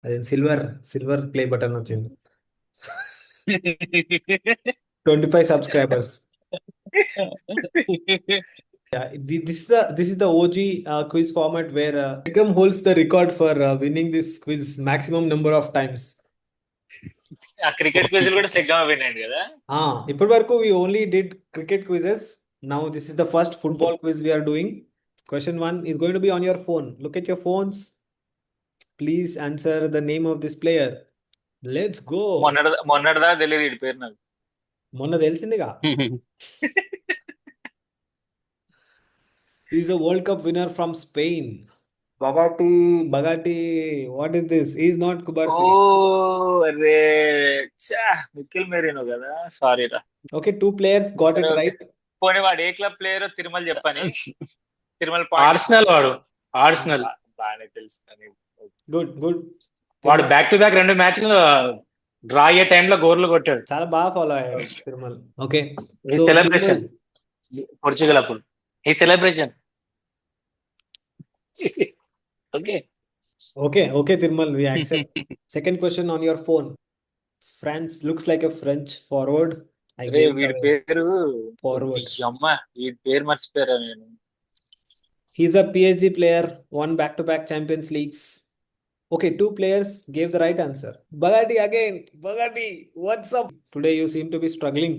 అదే silver play button వచ్చింది. 25 subscribers. This is the OG quiz format where Beckham holds the record for winning this quiz maximum number of times. ఆ cricket క్విజ్లు కూడా సెగ్గా వినండి కదా. ఇప్పటి వరకు we only did cricket quizzes. Now this is the first football quiz we are doing. Question 1 is going to be on your phone. Look at your phones. Please answer the name of this player. Let's go. మొన్నటిదా తెలియదు వీడి పేరు నాకు. మొన్న తెలిసిందిగా. He's a World Cup winner from Spain. Bagati, what is this? He's not oh Kubarsi. అరే మికిల్ మెరీనో కదా, sorry రా. Okay, two players got సరే it okay. right. పోనీ వాడు ఏ క్లబ్ ప్లేయర్ తిరుమల చెప్పని. తిరుమల ఆర్సనల్ వాడు. ఆర్సనల్ బాగానే తెలుసు. Good. వాడు బ్యాక్ టు బ్యాక్ 2 మ్యాచ్లు డ్రా అయ్యే టైంలో గోర్లు కొట్టాడు. చాలా బాగా ఫాలో అయ్యాడు తిరుమల్. ఓకే, ఈ సెలబ్రేషన్ పోర్చుగల్ అప్పుడు ఈ celebration. Okay Thirumal, we accept. Second question on your phone. France looks like a French forward. I అరే gave వీడి the పేరు forward. అమ్మ వీడి పేరు మర్చిపోయారా నేను. He's a PSG player, won back-to-back Champions Leagues. Okay, two players gave the right answer. Bagati again. Bagati, what's up? Today you seem to be struggling.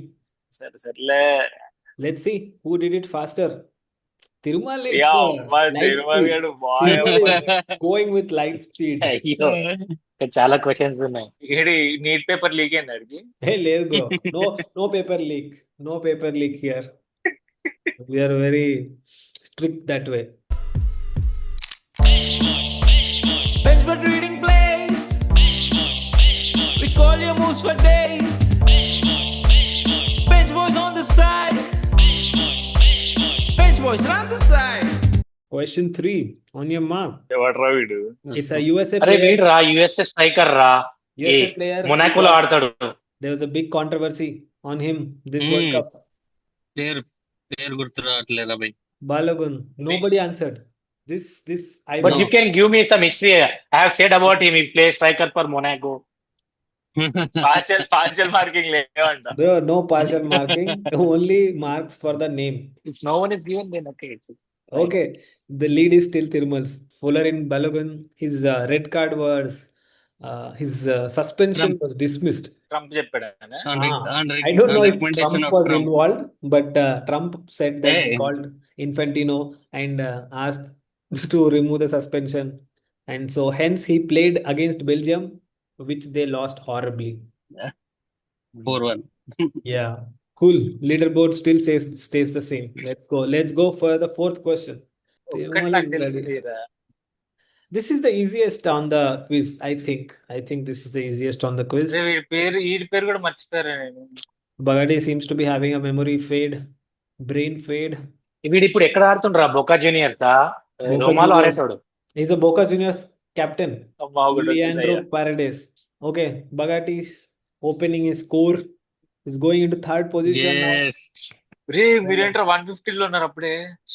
సరేలే. Let's see who did it faster. Tirumal is yeah light Tirumala speed. గారు Tirumal is going with light speed. అయ్యో, చాలా questions ఉన్నాయి. AD neat paper leak అయింది అడిగి. Hey, లేదు bro. No paper leak. No paper leak here. We are very strict that way. Benchmark reading place. We call your moves for days. Bench boys on the side. Bench boys run the side. Question 3 on your mark. ఎవడ్రా వీడు? It's a USA అరే player. వీడు రా, USA striker రా, USA player. మొనాకోలో ఆడతాడు. There was a big controversy on him this World Cup. పేరు గుర్తు రావట్లేదా by? Balogun. Nobody answered. This I But know. you can give me some history. I have said about him. He plays striker for Monaco. Partial marking లేవంట. There were no partial marking. Only marks for the name. If no one is given, then okay. Okay, the lead is still Tirmal's. Fuller in Balogun. His red card was his suspension was dismissed. Trump చెప్పాడు. I don't know if Trump was involved, but Trump said that he called Infantino and asked to remove the suspension, and so hence he played against Belgium, which they lost horribly. 4-1. Yeah, cool. Leaderboard still stays the same. Let's go for the fourth question. ఒక్కటి నాకు తెలుసు తీరా. This is the easiest on the quiz, I think. This is the easiest on the quiz. వీడి పేరు కూడా మర్చిపోయారా నేను. Bagadi seems to be having a memory fade, brain fade. వీడు ఇప్పుడు ఎక్కడ ఆడుతుండ్రా? బొకా juniors రోమాలో ఆడేటాడు. He's a Boca Juniors captain. అమ్మా ఒకటి Leandro వచ్చిందయ్యా. Paredes. Okay, Bagati's opening his score is going into third position now. Yes. రే మీరేంట్రా 150 లో ఉన్నారు అప్పుడే.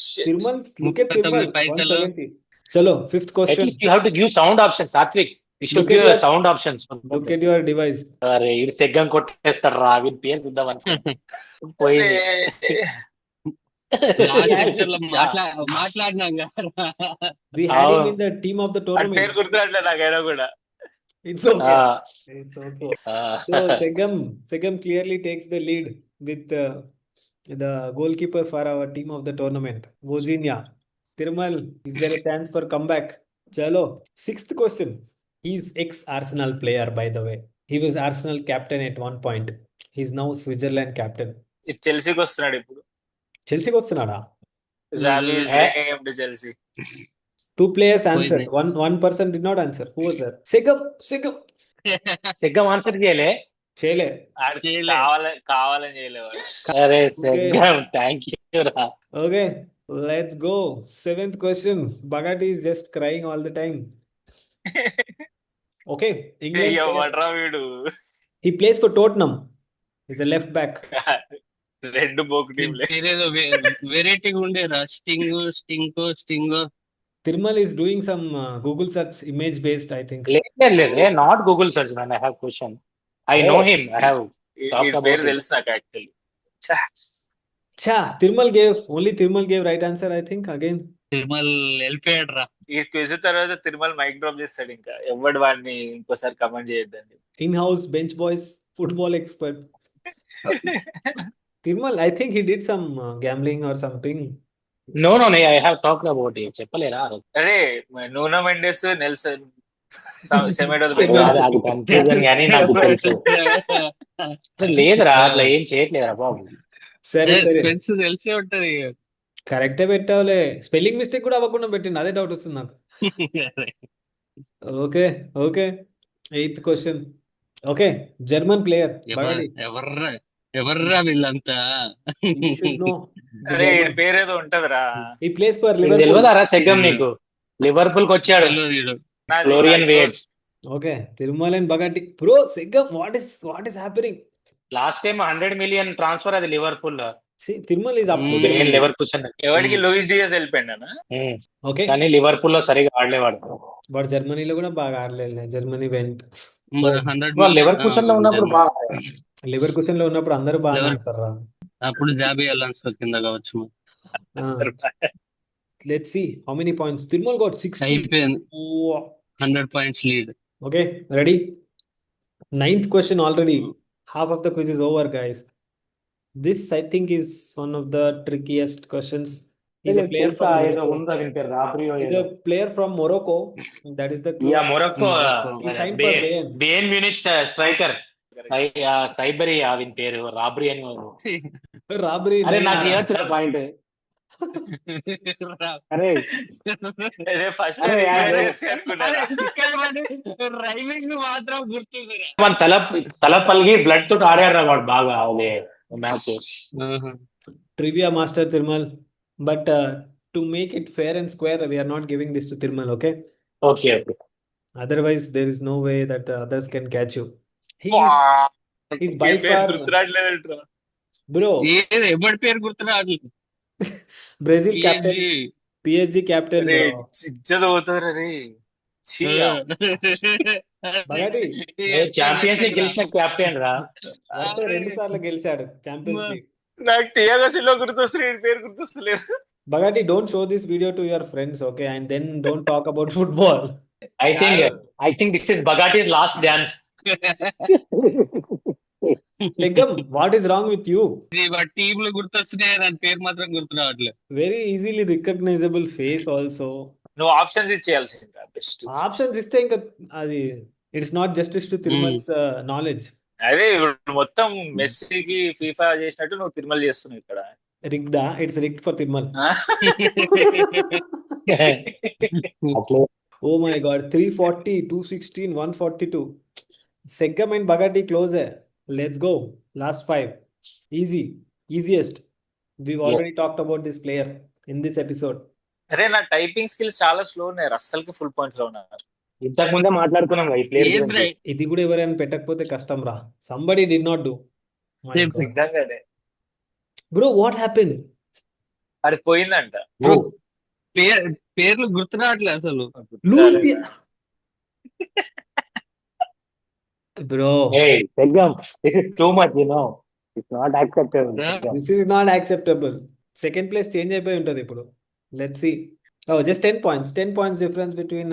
Shit. Tirmal, look at 39 Tirmal, పైసలు. 170. Chalo, fifth At question. least you have to give sound options, Satvik. You should Look at give your- sound options. Look at your device. అరే ఇది సెగ్గం కొట్టేస్తాడు రా, వీని పేరు చూద్దాం పోయింది. లాస్ట్ సెక్షన్ లో మాట్లాడినాం కదా. We had him Oh. in the team of the ఆ పేరు tournament. గుర్తురాట్లేదు నాకైనా కూడా. It's okay. It's okay. So Segam clearly takes the lead with the goalkeeper for our team of the tournament, Vozinha. Tirmal, is there a chance for comeback? Chalo, sixth question. He's ex-Arsenal player, by the way. He was Arsenal captain at one point. He's now Switzerland captain. ఇది చెల్సీకి వస్తున్నాడు ఇప్పుడు. Chelsea వస్తున్నాడా? Xavi is bringing him to Chelsea. Two players answered. One person did not answer. Who was that? Segam. Seggam answer చేయలే. చేయలే. కావాలని చేయలేవాడు. అరే Seggam, thank you రా. Okay, let's go. Seventh question. Bagati is just crying all the time. Okay, England player. ఎవడ్రా వీడు? He plays for Tottenham. He's a left back. రెండు బోకు టీంలే. పేరేదో వెరైటీగా ఉండేరా. Sting. Tirmal is doing some Google search image based, I think. లేదు not Google search man. I have question. I know him. I have ఈ talked పేరు about తెలుసు నాకు actually. Cha, only Tirmal gave right answer, I think, again. Tirumala వెళ్ళిపోయాడు రా. ఈ quiz తర్వాత Tirumala mic drop చేస్తాడు, ఇంకా ఎవడు వాడిని ఇంకోసారి కమెంట్ చేయొద్దండి. In-house bench boys, football expert. Tirmal, I think he did some gambling or something. No I have talked about it. చెప్పలేరా? అరే నూనో మెండెస్, నెల్సన్ సెమెడో అది కన్ఫ్యూజన్ కానీ నాకు తెలుసు. లేదురా, అట్లా ఏం చేయట్లేదురా బాబు. సరే సరే, స్పెన్స్ తెలిసే ఉంటది. కరెక్టే పెట్టావులే. స్పెల్లింగ్ మిస్టేక్ కూడా అవ్వకుండా పెట్టింది, అదే డౌట్ వస్తుంది నాకు. Okay okay, 8th question. Okay, German player బగాడి. ఎవర్రా వీళ్ళంతా? You should know. అరే ఈ పేరేదో ఉంటదిరా. He plays for నీకు Liverpool. తెలియదారా చెగ్గం నీకు? లివర్పూల్ కి వచ్చాడు నాది ఫ్లోరియన్ నా వేడ్స్. ఓకే, తిరుమల అండ్ బగాటి. బ్రో సెగ్గం, what is happening? Last time 100 million transfer అది లివర్పూల్ లో. See, Tirmal is up to Hmm. the Liverpool ఎవరికి లూయిస్ డియాస్ వెళ్ళిపోయినా. ఓకే, కానీ లివర్పూల్ లో సరిగా ఆడలేవాడు. బట్ జర్మనీలో కూడా బాగా ఆడలేదు. Germany went. మరి 100 లివర్పూల్ లో ఉన్నప్పుడు బాగా లివర్కూసన్ లో ఉన్నప్పుడు అందరూ బాగా Liver- ఆడతారా? అప్పుడు జాబీ అలన్స్ కింద కావచ్చు. Let's see how many points Tirumala got. 60. అయిపోయింది, 100 points lead. Okay, ready? 9th question already. Half of the quiz is over, guys. This, I think, is one of the trickiest questions. He's a player from Morocco. He's a player from Morocco. That is the clue. Morocco He signed for Bayern. Bayern Munich striker Saibari ఆవిన పేరు robbery అని. Robbery. అరే nahi నాకు aa raha. ఏమవుతున్నా point. అరే first అరే, అనుకున్నారా? Rhyming మాత్రం గుర్తుంది. మన తల పలిగి బ్లడ్ తోటి ఆడారు వాడు బాగా అదే match. Trivia master Tirmal. But to make it fair and square, we are not giving this to Tirmal, okay? Okay okay. Otherwise, there is no way that others can catch you. He is by ఈ పేరు far, గుర్తురాట్లేదంటారా? bro, ఏది ఎవరి పేరు గుర్తురాదు. Brazil captain, PSG captain, రే bro. ఇజ్జత్ పోతారా రే. ఛీ, బగాడి champions league గెలిచిన captain రా. వరుస 2 సార్లు గెలిచాడు ఛాంపియన్స్ లీగ్. నాకు థియాగో సిల్వా గుర్తొస్తుంది, ఈ పేరు గుర్తొస్తలేదు. Bagati, don't show this video to your friends, okay? And then don't talk about football. I think this is Bagati's last dance. Legam, what is wrong with you? టీంలు గుర్తొస్తున్నాయి, దాని పేరు మాత్రం గుర్తు రావట్లేదు. Very easily recognizable face also. నువ్వు options ఇచ్చేయాల్సిందా best. Options ఇస్తే ఇంకా అది it's not justice to Tirumal's knowledge. అదే ఇప్పుడు మొత్తం మెస్సీకి ఫీఫా చేసినట్టు నువ్వు తిరుమల చేస్తున్నావు ఇక్కడ. Rigged, it's rigged for Tirmal. Oh my God, 340, 216, 142. Seggam and Bagati close. Let's go. Last 5. Easy. Easiest. We've already talked about this player in this episode. అరే నా typing skills చాలా స్లో ఉన్నాయి, అస్సలకి ఫుల్ పాయింట్స్ లో ఉన్నారు. ఇంతకు ముందే మాట్లాడుకున్నాం ఈ ప్లేయర్ ఏంద్రా, ఇది కూడా ఎవరైనా పెట్టకపోతే కష్టం రా. Somebody did not do. My God. నిజంగానే Bro, what happened? అది పోయిందంట. పేర్లు గుర్తు రావట్లేదు అసలు. Lose the... Bro, Hey, Seggam, this is too much, you know. It's not acceptable. this is not acceptable. Second place change అయిపోయి ఉంటది ఇప్పుడు. Let's see. Oh, just 10 points. 10 points difference between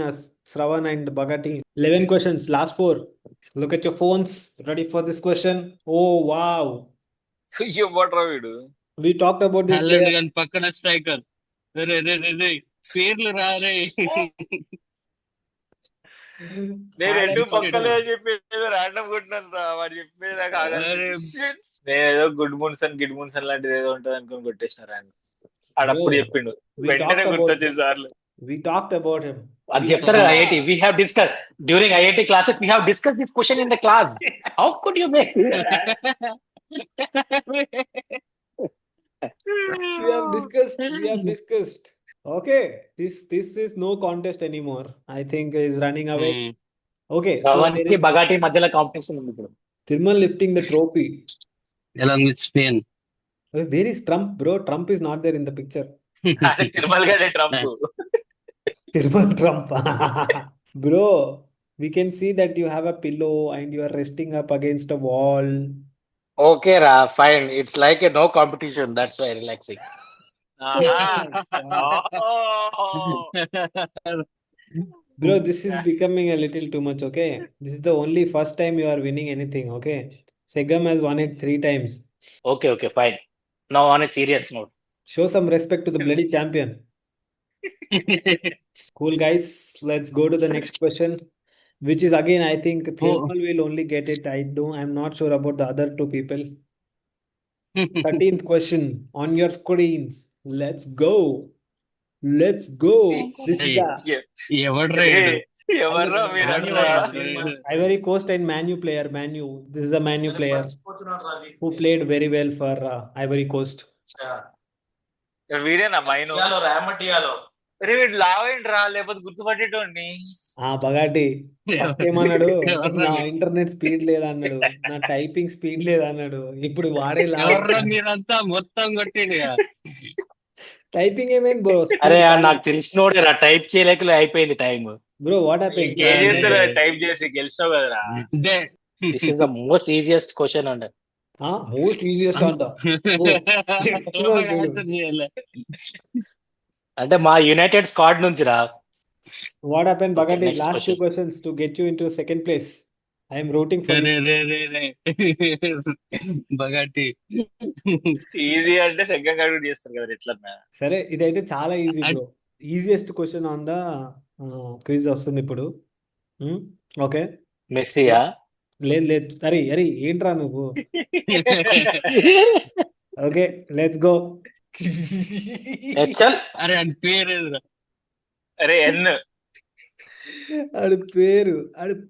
Shravan and Bagati. 11 questions. Last 4. Look at your phones. Ready for this question? Oh, wow. అయ్యో వాటర్ వీడు. We talked about this Holland player. గాని పక్కన striker. పేర్లు రారే. నేను రెండు పక్కలే అని చెప్పి ఏదో రాండమ్ కొట్టినాను రా. వాడు చెప్పేది నాకు నేను ఏదో గుడ్ మున్సన్ గిడ్ మున్సన్ లాంటిది ఏదో ఉంటది అనుకుని కొట్టేసిన రాండమ్. ఆడప్పుడు చెప్పిండు, వెంటనే గుర్తొచ్చే సార్లు. We talked about him. అది చెప్తారు IIT. We have discussed during IIT classes. We have discussed this question in the class. How could you make? We have discussed. Okay, this is no contest anymore. I think is running away. Okay, so Shravan there కి is బగాటి మధ్యలో competition ఉంది ఇప్పుడు. Tirmal lifting the trophy. along with Spain. Where is Trump, bro? Trump is not there in the picture. అదే తిరుమల గారే Trump. Tirmal Trump. Bro, we can see that you have a pillow and you are resting up against a wall. Okay, Ra, fine. It's like a no competition. That's why relaxing. ఆహా God. Oh. Bro, this is becoming a little too much, okay? This is the only first time you are winning anything, okay? Segam has won it 3 times. Okay, fine. Now on a serious note. Show some respect to the bloody champion. Cool, guys. Let's go to the next question, which is again, I think Thirmal will only get it. I'm not sure about the other two people. 13th question on your screens. Let's go. Let's go. This is the ఎవడు ఏ, రేడు ఎవర్రా మీరంతా Ivory Coast and Manu player. Manu. This is a Manu player who played very well for Ivory Coast. వీడేనా Mainoo అరే వీడు లావేంట్రా లేకపోతే గుర్తుపట్టేటోడిని బగాటి first ఏమన్నాడు, నా ఇంటర్నెట్ స్పీడ్ లేదన్నాడు, నా టైపింగ్ స్పీడ్ లేదన్నాడు. ఇప్పుడు వాడే ఎవర్రా మీరంతా మొత్తం కొట్టిండు ఇక. టైపింగ్ ఏమైంది బ్రో? అరే నాకు తెలిసినోడే రా, టైప్ చేయలేకలే అయిపోయింది టైం. Bro what happened? ఏం చేస్తారా టైప్ చేసి గెలిచినావు కదరా they- this is the most easiest question and most easiest అంట. ఎవరు answer చేయలే. అంటే మా యునైటెడ్ స్క్వాడ్ నుంచి రా. వాట్ హ్యాపెండ్ బగాటి? next last 2 question. Questions to get you into second place. I am rooting for Ray, Ray, Ray, Ray. బగాటి easy అంటే సెకండ్ కూడా చేస్తారు కదా ఎట్లా సరే, ఇదైతే చాలా easy bro. Easiest question on the quiz వస్తుంది ఇప్పుడు. ఓకే, మెస్సీయా? లేదు అరే ఏంట్రా నువ్వు? Okay, let's go. చల్. అరే అని పేరేదిరా అరే ఎన్ ఆడి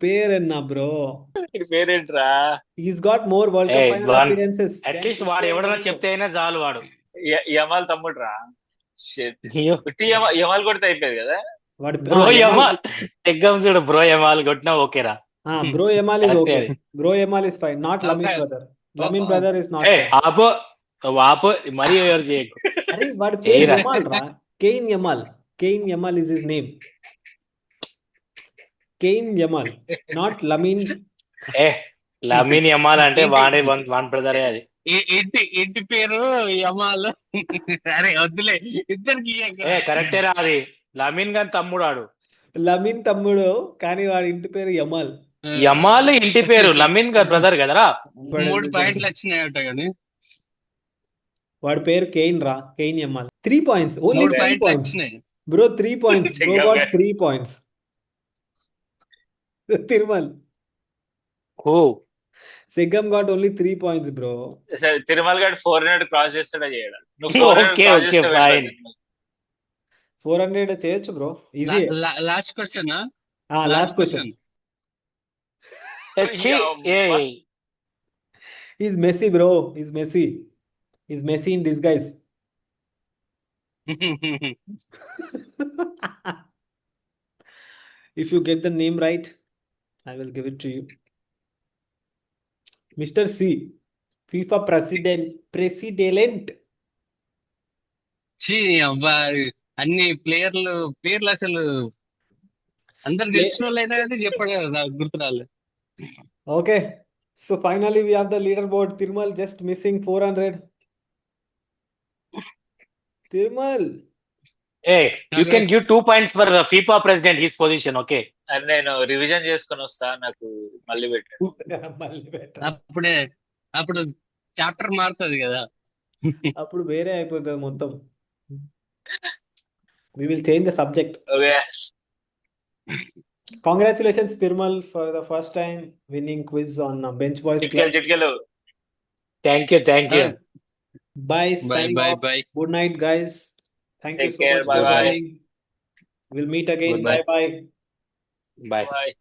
పేరు అన్నా బ్రో. పేరేంట్రా He's got more World Cup Hey, final one- appearances than at least వాడు Cristiano ఎవడన్నా Ronaldo. చెప్తే అయినా చాలు వాడు. యమాల్ తమ్ముడురా షిట్ యమాల్ కొడితే అయిపోయేది కదా వాడి బ్రో యమాల్ ఎగ్జామ్ చూడు, బ్రో యమాల్ కొట్టినా ఓకేరా. Bro Yamal is Correct okay. అది. Bro Yamal is fine. Not Lamine Okay. brother. Lamine brother is not A fine. ఆపో మరీ ఎవరు చేయకు. అరే వాడి పేరు ఏరా. యమాల్ రా. Kane Yamal is his name. Kane Yamal, not Lamine. ఏ లమీన్ యమాల్ అంటే వాడే వన్ బ్రదరే అది. ఇంటి పేరు యమాల్. అరే వద్దులే ఇద్దరికి ఏ కరెక్టే రా అది. లమీన్ గాని తమ్ముడు ఆడు. Lamine తమ్ముడు కానీ వాడి ఇంటి పేరు యమాల్. యమాల్ ఇంటి పేరు, లమీన్ గారి బ్రదర్ కదరా. 3 పాయింట్లు వచ్చినాయట కానీ వాడి పేరు Kane రా. Kane Yamal. 3 points. Only 3 3 పాయింట్లు points. వచ్చినాయి. Bro, 3 points. Bro Single got man. 3 points. Tirmal. ఓ Segam got only 3 points, bro. సరే తిరుమల గారు 400 క్రాస్ చేస్తాడా చేయడా నువ్వు 400 Okay, క్రాస్ okay, చేస్తే fine. 400 చేయొచ్చు bro. Easy. Last question last question. He's Messi, bro. He's Messi in disguise. If you get the name right, I will give it to you. Mr. C, FIFA president. చీ అబ్బా అన్ని పేర్లు అసలు అందరు తెలిసిన వాళ్ళు అయినా కానీ చెప్పాడు కదా నాకు గుర్తురాలే. Okay. So finally we have the leaderboard. Tirmal just missing 400. Tirmal. You can give 2 points for FIFA president his position. Okay, అని నేను రివిజన్ చేసుకొని వస్తా నాకు మళ్ళీ పెట్టాను మళ్ళీ పెట్ట. అప్పుడు చాప్టర్ మారుతుంది కదా. అప్పుడు వేరే అయిపోతుంది మొత్తం. We will change the subject. Okay Congratulations, Tirmal, for the first time winning quiz on Bench Boys Club. చిట్కెలు thank you. Bye. Bye, Signing bye, off. bye. Good night, guys. Thank you Take so care. much for Bye-bye. joining. We'll meet again. Goodbye. Bye bye. Bye. Bye